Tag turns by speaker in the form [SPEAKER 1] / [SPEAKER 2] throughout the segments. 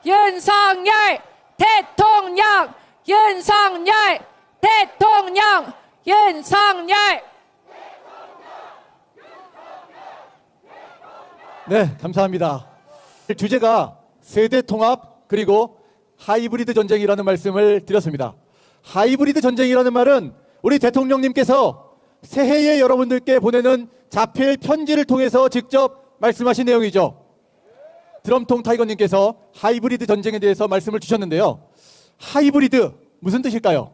[SPEAKER 1] 윤석열 대통령, 윤석열 대통령, 윤석열.
[SPEAKER 2] 네, 감사합니다. 주제가 세대 통합 그리고 하이브리드 전쟁이라는 말씀을 드렸습니다. 하이브리드 전쟁이라는 말은 우리 대통령님께서 새해에 여러분들께 보내는 자필 편지를 통해서 직접 말씀하신 내용이죠. 드럼통 타이거님께서 하이브리드 전쟁에 대해서 말씀을 주셨는데요. 하이브리드 무슨 뜻일까요?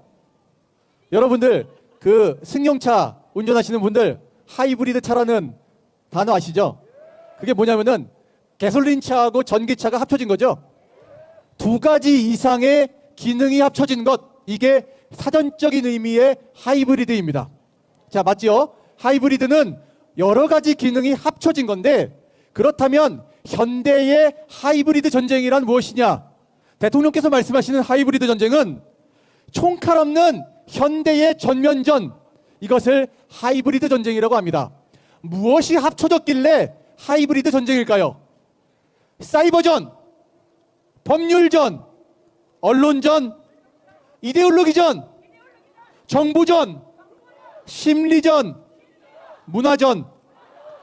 [SPEAKER 2] 여러분들 그 승용차 운전하시는 분들 하이브리드 차라는 단어 아시죠? 그게 뭐냐면은 가솔린 차하고 전기차가 합쳐진 거죠. 두 가지 이상의 기능이 합쳐진 것, 이게 사전적인 의미의 하이브리드입니다. 자, 맞지요? 하이브리드는 여러 가지 기능이 합쳐진 건데, 그렇다면 현대의 하이브리드 전쟁이란 무엇이냐? 대통령께서 말씀하시는 하이브리드 전쟁은 총칼 없는 현대의 전면전, 이것을 하이브리드 전쟁이라고 합니다. 무엇이 합쳐졌길래 하이브리드 전쟁일까요? 사이버전, 법률전, 언론전, 이데올로기전, 정부전, 심리전, 문화전,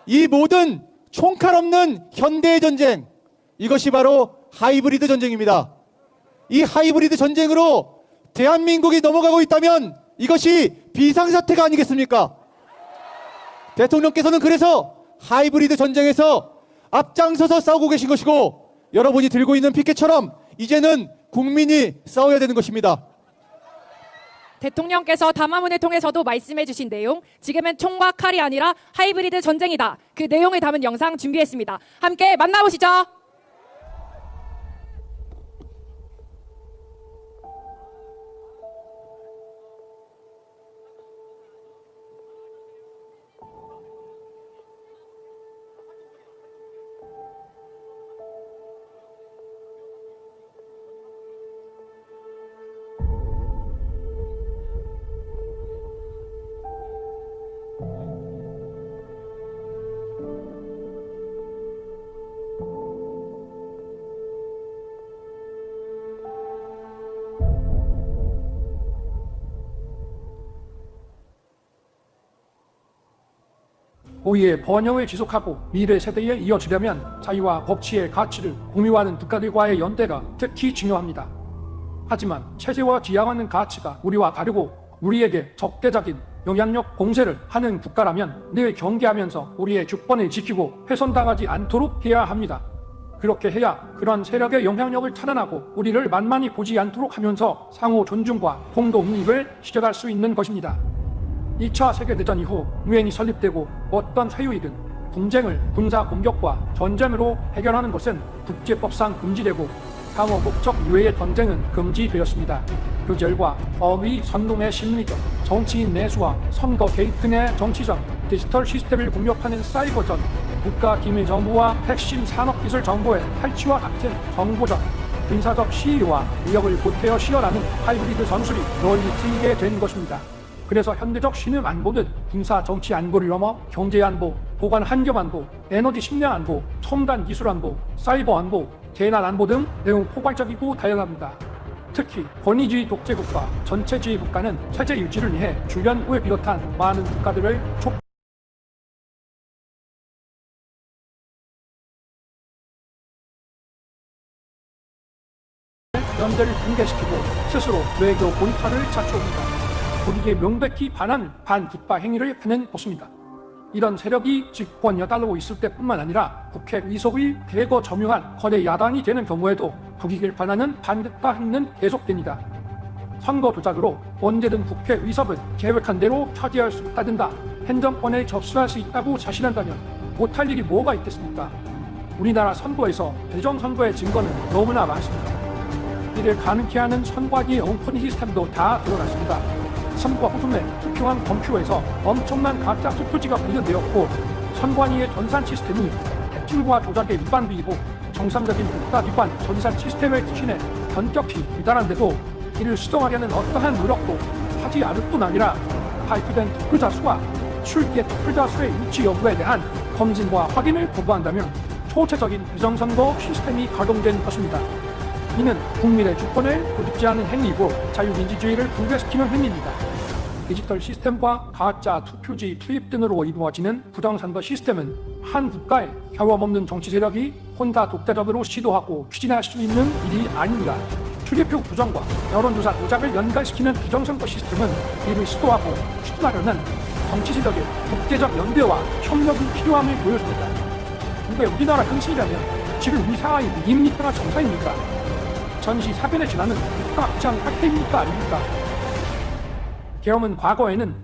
[SPEAKER 2] 이 모든 총칼 없는 현대의 전쟁, 이것이 바로 하이브리드 전쟁입니다. 이 하이브리드 전쟁으로 대한민국이 넘어가고 있다면 이것이 비상사태가 아니겠습니까? 대통령께서는 그래서 하이브리드 전쟁에서 앞장서서 싸우고 계신 것이고, 여러분이 들고 있는 피켓처럼 이제는 국민이 싸워야 되는 것입니다.
[SPEAKER 1] 대통령께서 담화문을 통해서도 말씀해 주신 내용, 지금은 총과 칼이 아니라 하이브리드 전쟁이다. 그 내용을 담은 영상 준비했습니다. 함께 만나보시죠.
[SPEAKER 3] 고유의 번영을 지속하고 미래 세대에 이어주려면 자유와 법치의 가치를 공유하는 국가들과의 연대가 특히 중요합니다. 하지만 체제와 지향하는 가치가 우리와 다르고 우리에게 적대적인 영향력 공세를 하는 국가라면 늘 경계하면서 우리의 주권을 지키고 훼손당하지 않도록 해야 합니다. 그렇게 해야 그런 세력의 영향력을 차단하고 우리를 만만히 보지 않도록 하면서 상호 존중과 공동 이익을 실현할 수 있는 것입니다. 2차 세계대전 이후 유엔이 설립되고 어떤 사유이든 분쟁을 군사 공격과 전쟁으로 해결하는 것은 국제법상 금지되고 상호 목적 이외의 전쟁은 금지되었습니다. 그 결과 어휘 선동의 심리적, 정치인 내수와 선거 개입 등의 정치적, 디지털 시스템을 공격하는 사이버전, 국가 기밀 정보와 핵심 산업기술 정보의 탈취와 같은 정보전, 군사적 시위와 무력을 보태어 시연하는 하이브리드 전술이 널리 트이게 된 것입니다. 그래서 현대적 신흥 안보는 군사 정치 안보를 넘어 경제 안보, 보관 환경 안보, 에너지 식량 안보, 첨단 기술 안보, 사이버 안보, 재난 안보 등 내용 포괄적이고 다양합니다. 특히 권위주의 독재국가, 전체주의 국가는 체제 유지를 위해 주변국을 비롯한 많은 국가들을 연대를 붕괴시키고 스스로 외교 본파를 자초합니다. 우리에게 명백히 반국가 행위를 하는 것입니다. 이런 세력이 집권 여달로 있을 때뿐만 아니라 국회 의석의 대거 점유한 거대 야당이 되는 경우에도 국익을 반하는 반국가 행위는 계속됩니다. 선거 조작으로 언제든 국회 의석은 계획한 대로 차지할 수 있다든가 행정권에 접수할 수 있다고 자신한다면 못할 일이 뭐가 있겠습니까? 우리나라 선거에서 대정선거의 증거는 너무나 많습니다. 이를 가능케 하는 선관위의 엉터리 시스템도 다 드러났습니다. 선거 후순에 투표한 검표에서 엄청난 가짜 투표지가 발견되었고, 선관위의 전산 시스템이 핵심과 조작의 위반비이고 정상적인 국가기관 전산 시스템의 기준에 현격히 미달한데도 이를 수정하려는 어떠한 노력도 하지 않을 뿐 아니라 발표된 투표자 수와 출기의 투표자 수의 일치 여부에 대한 검증과 확인을 거부한다면 초체적인 부정선거 시스템이 가동된 것입니다. 이는 국민의 주권을 고집지 않은 행위이고 자유민주주의를 붕괴시키는 행위입니다. 디지털 시스템과 가짜 투표지 투입 등으로 이루어지는 부정선거 시스템은 한 국가에 경험 없는 정치 세력이 혼자 독자적으로 시도하고 추진할 수 있는 일이 아닙니다. 출입표 부정과 여론조사 조작을 연관시키는 부정선거 시스템은 이를 시도하고 추진하려는 정치 세력의 국제적 연대와 협력이 필요함을 보여줍니다. 근데 우리나라 현실이라면 지금 우리 상황이 위기입니까 정상입니까? 전시 사변의 진화는 국가 입장 학대입니까 아닙니까? 계엄은 과거에는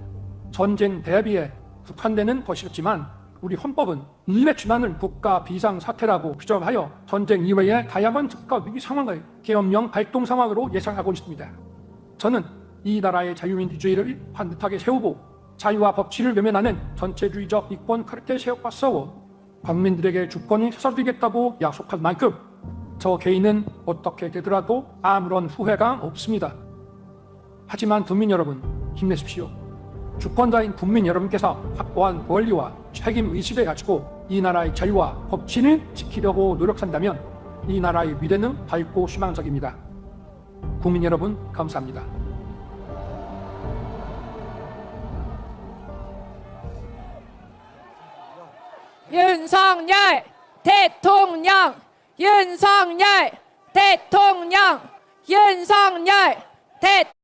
[SPEAKER 3] 전쟁 대비에 국한되는 것이었지만 우리 헌법은 인내 진화는 국가 비상사태라고 규정하여 전쟁 이외의 다양한 국가 위기 상황을 계엄령 발동 상황으로 예상하고 있습니다. 저는 이 나라의 자유민주주의를 반듯하게 세우고 자유와 법치를 외면하는 전체주의적 이권 카르텔 세력과 싸워 국민들에게 주권을 찾아드리겠다고 약속한 만큼 저 개인은 어떻게 되더라도 아무런 후회가 없습니다. 하지만 국민 여러분, 힘내십시오. 주권자인 국민 여러분께서 확보한 권리와 책임 의식을 가지고 이 나라의 자유와 법치를 지키려고 노력한다면 이 나라의 미래는 밝고 희망적입니다. 국민 여러분, 감사합니다.
[SPEAKER 1] 윤석열 대통령, 윤석열 대통령, 윤석열 대통령.